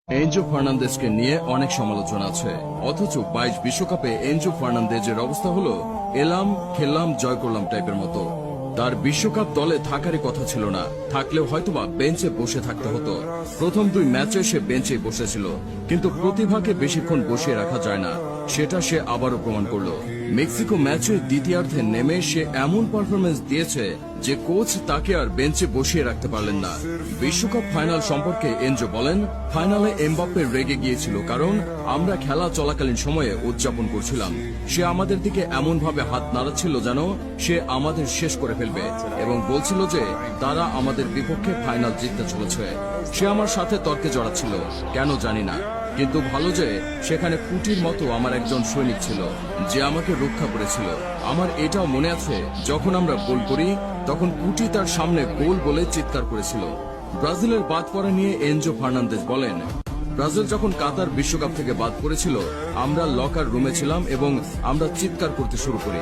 Enzo ফার্নান্দেজকে নিয়ে অনেক সমালোচনা আছে, অথচ 22 বিশ্বকাপে এনজো ফার্নান্দেজের অবস্থা হলো এলাম খেললাম জয় করলাম টাইপের মতো। তার বিশ্বকাপ দলে থাকারই কথা ছিল না, থাকলেও হয়তোবা বেঞ্চে বসে থাকতে হতো। প্রথম 2 ম্যাচে সে বেঞ্চে বসেছিল, কিন্তু প্রতিভাকে বেশিক্ষণ বসিয়ে রাখা যায় না, সেটা সে আবারও প্রমাণ করল। মেক্সিকো ম্যাচে দ্বিতীয়ার্ধে নেমে সে এমন পারফরমেন্স দিয়েছে যে কোচ তাকে আর বেঞ্চে বসিয়ে রাখতে পারলেন না। বিশ্বকাপ ফাইনাল সম্পর্কে এনজো বলেন, ফাইনালে এমবাপ্পে রেগে গিয়েছিল কারণ আমরা খেলা চলাকালীন সময়ে উদযাপন করছিলাম। সে আমাদের দিকে এমন ভাবে হাত নাড়াচ্ছিল যেন সে আমাদের শেষ করে ফেলবে এবং বলছিল যে তারা আমাদের বিপক্ষে ফাইনাল জিততে চলেছে। সে আমার সাথে তর্কে জড়াচ্ছিল, কেন জানি না, কিন্তু ভালো যে সেখানে কুটির মতো আমার একজন সৈনিক ছিল যে আমাকে রক্ষা করেছিল। আমার এটাও মনে আছে, যখন আমরা গোল করি তখন কুটি তার সামনে গোল বলে চিৎকার করেছিল। ব্রাজিলের বাদ পড়া নিয়ে এনজো ফার্নান্দেজ বলেন, ব্রাজিল যখন কাতার বিশ্বকাপ থেকে বাদ পড়েছিল আমরা লকার রুমে ছিলাম এবং আমরা চিৎকার করতে শুরু করি।